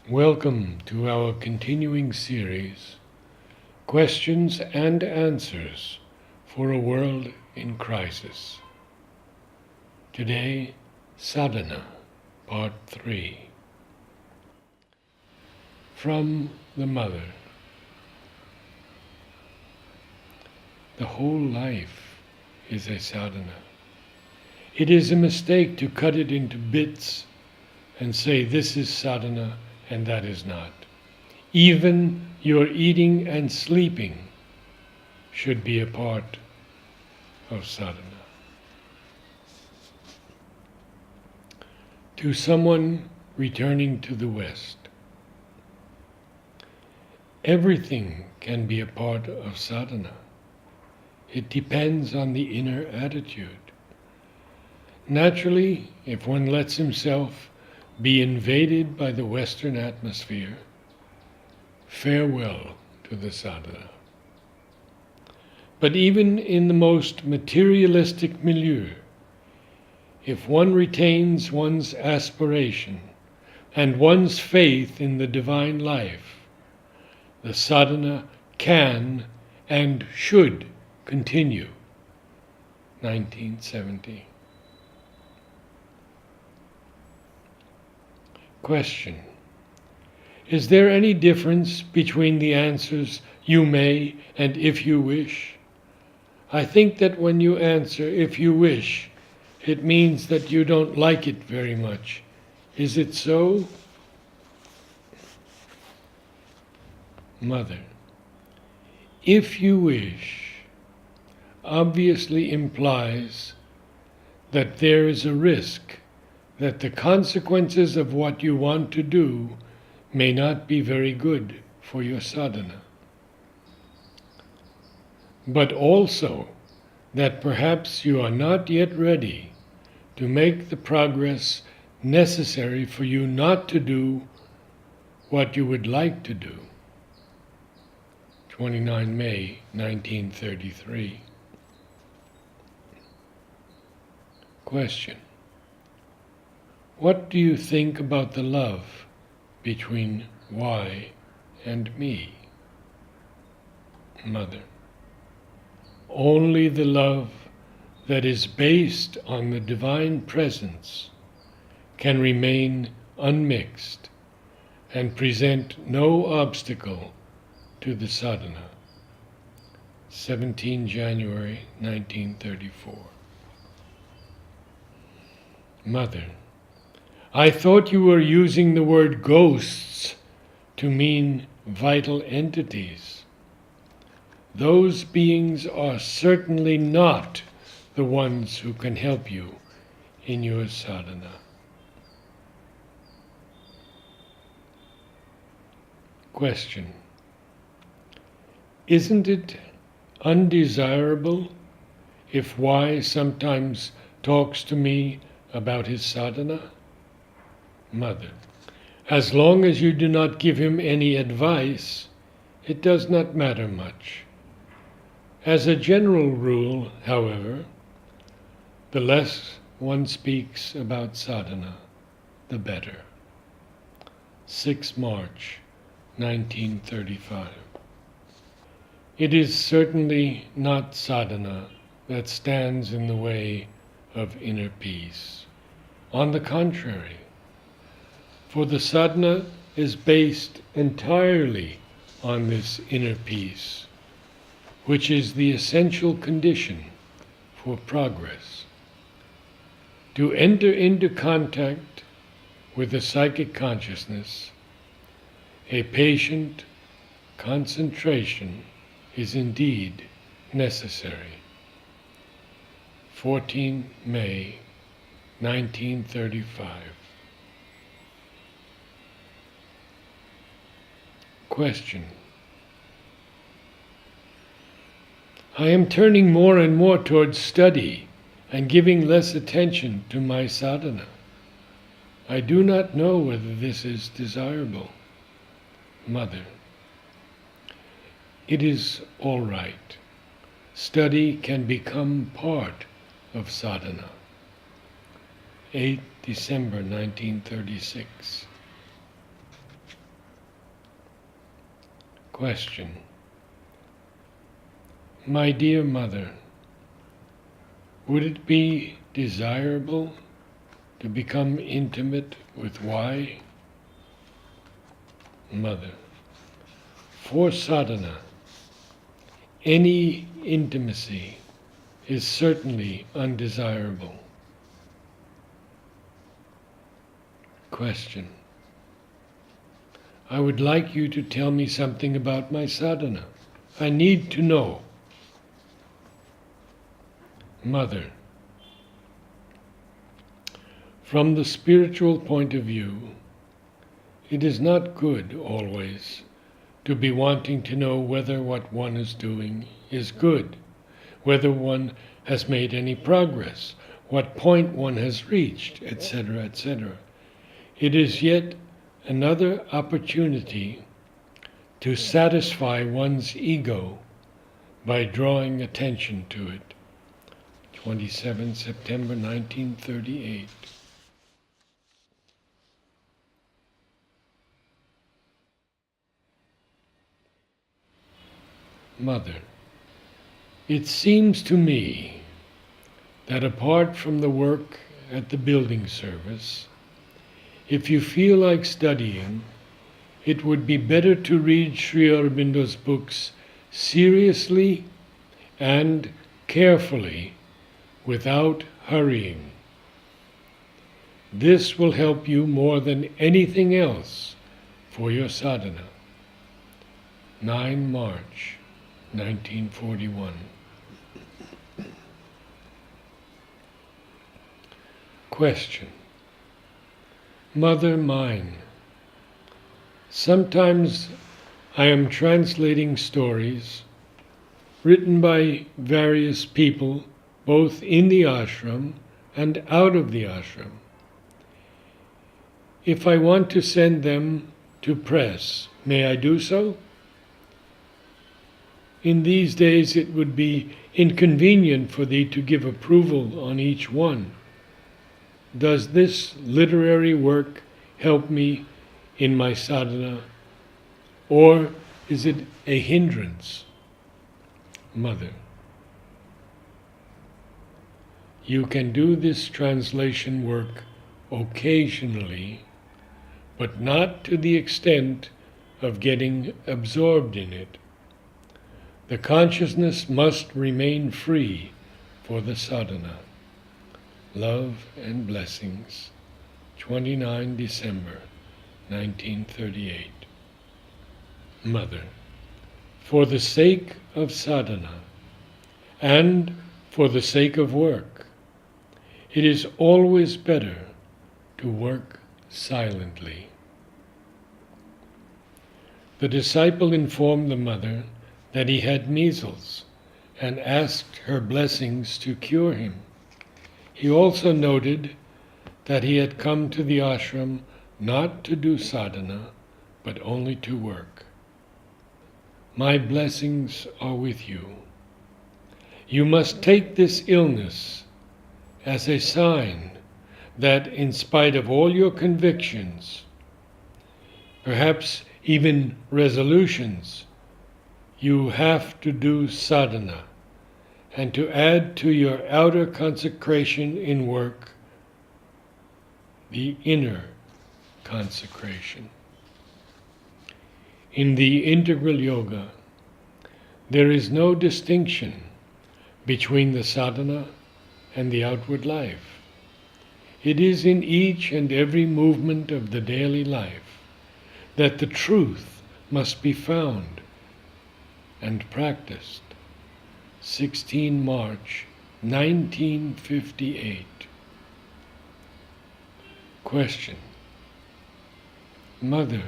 Welcome to our continuing series, Questions and Answers for a World in Crisis. Today, Sadhana, Part 3. From the Mother. The whole life is a sadhana. It is a mistake to cut it into bits and say this is sadhana and that is not. Even your eating and sleeping should be a part of sadhana. To someone returning to the West, everything can be a part of sadhana. It depends on the inner attitude. Naturally, if one lets himself be invaded by the Western atmosphere, farewell to the sadhana. But even in the most materialistic milieu, if one retains one's aspiration and one's faith in the divine life, the sadhana can and should continue. 1970. Question: is there any difference between the answers "you may" and "if you wish"? I think that when you answer "if you wish," it means that you don't like it very much. Is it so? Mother: if you wish obviously implies that there is a risk that the consequences of what you want to do may not be very good for your sadhana. But also that perhaps you are not yet ready to make the progress necessary for you not to do what you would like to do. 29 May 1933. Question: what do you think about the love between Y and me? Mother: only the love that is based on the divine presence can remain unmixed and present no obstacle to the sadhana. 17 January 1934. Mother: I thought you were using the word ghosts to mean vital entities. Those beings are certainly not the ones who can help you in your sadhana. Question: isn't it undesirable if Y sometimes talks to me about his sadhana? Mother: as long as you do not give him any advice, it does not matter much. As a general rule, however, the less one speaks about sadhana, the better. 6 March 1935. It is certainly not sadhana that stands in the way of inner peace. On the contrary, for the sadhana is based entirely on this inner peace, which is the essential condition for progress. To enter into contact with the psychic consciousness, a patient concentration is indeed necessary. 14 May 1935. Question: I am turning more and more towards study and giving less attention to my sadhana. I do not know whether this is desirable. Mother: it is all right. Study can become part of sadhana. 8 December 1936. Question. My dear Mother, would it be desirable to become intimate with Y? Mother. For sadhana, any intimacy is certainly undesirable. Question. I would like you to tell me something about my sadhana. I need to know. Mother. From the spiritual point of view, it is not good always to be wanting to know whether what one is doing is good, whether one has made any progress, what point one has reached, etc., etc. It is yet another opportunity to satisfy one's ego by drawing attention to it. 27 September 1938. Mother, it seems to me that apart from the work at the building service, if you feel like studying, it would be better to read Sri Aurobindo's books seriously and carefully without hurrying. This will help you more than anything else for your sadhana. 9 March 1941. Question. Mother mine, sometimes I am translating stories written by various people both in the ashram and out of the ashram. If I want to send them to press, may I do so? In these days it would be inconvenient for thee to give approval on each one. Does this literary work help me in my sadhana, or is it a hindrance? Mother. You can do this translation work occasionally, but not to the extent of getting absorbed in it. The consciousness must remain free for the sadhana. Love and blessings. 29 December 1938. Mother, for the sake of sadhana and for the sake of work, it is always better to work silently. The disciple informed the mother that he had measles and asked her blessings to cure him. He also noted that he had come to the ashram not to do sadhana, but only to work. My blessings are with you. You must take this illness as a sign that in spite of all your convictions, perhaps even resolutions, you have to do sadhana, and to add to your outer consecration in work, the inner consecration. In the integral yoga, there is no distinction between the sadhana and the outward life. It is in each and every movement of the daily life that the truth must be found and practiced. 16 March 1958. Question. Mother,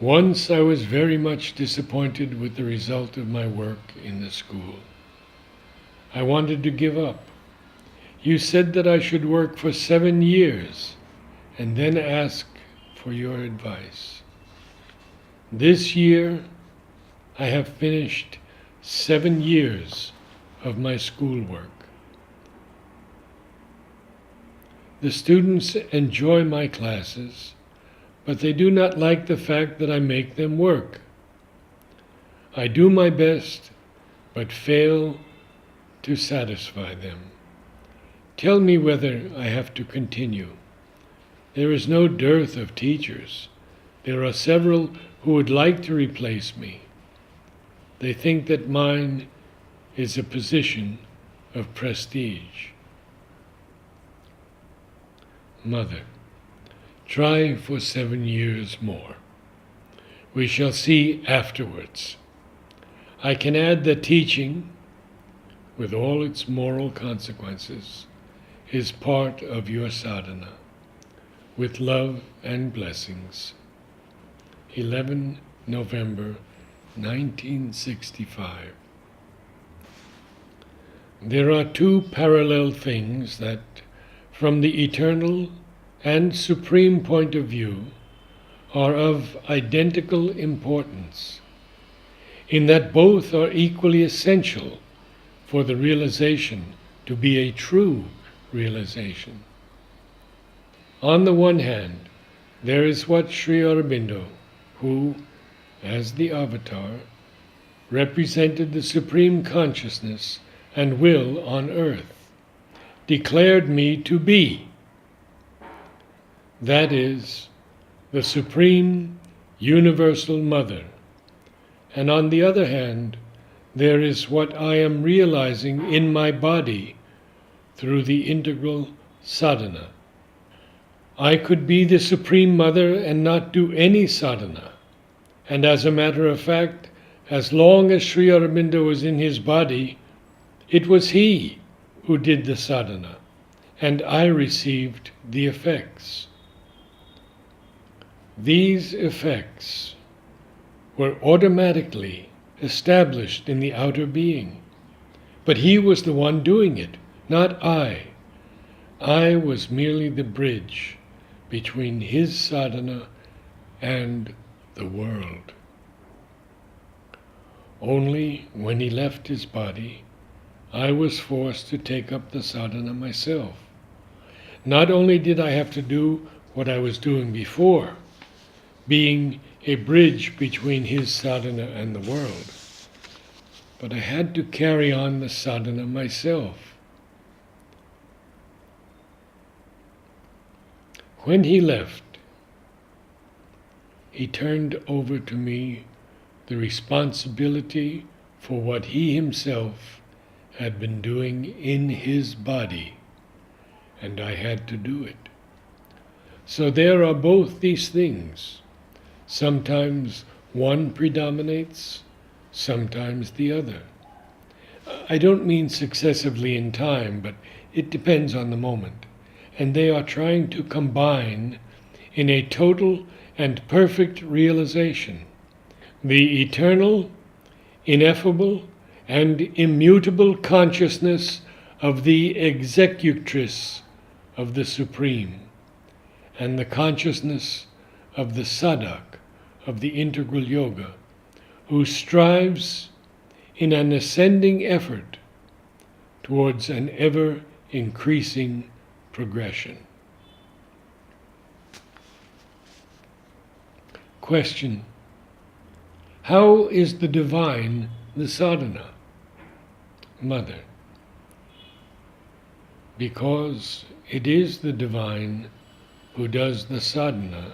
once I was very much disappointed with the result of my work in the school. I wanted to give up. You said that I should work for 7 years and then ask for your advice. This year, I have finished 7 years of my schoolwork. The students enjoy my classes, but they do not like the fact that I make them work. I do my best, but fail to satisfy them. Tell me whether I have to continue. There is no dearth of teachers. There are several who would like to replace me. They think that mine is a position of prestige. Mother, try for 7 years more. We shall see afterwards. I can add that teaching, with all its moral consequences, is part of your sadhana, with love and blessings. 11 November 1965. There are two parallel things that, from the eternal and supreme point of view, are of identical importance, in that both are equally essential for the realization to be a true realization. On the one hand, there is what Sri Aurobindo, who, as the avatar, represented the supreme consciousness and will on earth, declared me to be. That is, the Supreme Universal Mother. And on the other hand, there is what I am realizing in my body through the integral sadhana. I could be the Supreme Mother and not do any sadhana. And as a matter of fact, as long as Sri Aurobindo was in his body, it was he who did the sadhana, and I received the effects. These effects were automatically established in the outer being, but he was the one doing it, not I. I was merely the bridge between his sadhana and the world. Only when he left his body, I was forced to take up the sadhana myself. Not only did I have to do what I was doing before, being a bridge between his sadhana and the world, but I had to carry on the sadhana myself. When he left, he turned over to me the responsibility for what he himself had been doing in his body, and I had to do it. So there are both these things. Sometimes one predominates, sometimes the other. I don't mean successively in time, but it depends on the moment. And they are trying to combine in a total and perfect realization the eternal, ineffable, and immutable consciousness of the executrix of the Supreme, and the consciousness of the sadhak of the integral yoga, who strives in an ascending effort towards an ever-increasing progression. Question: how is the divine the sadhana? Mother: because it is the divine who does the sadhana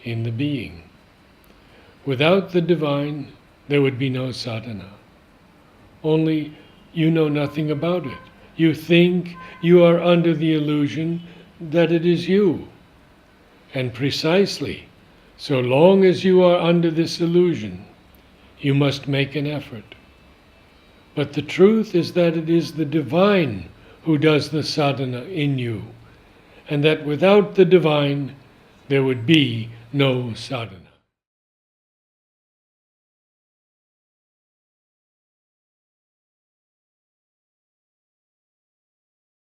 in the being. Without the divine, there would be no sadhana. Only you know nothing about it. You think you are under the illusion that it is you. And precisely, so long as you are under this illusion, you must make an effort. But the truth is that it is the divine who does the sadhana in you, and that without the divine, there would be no sadhana.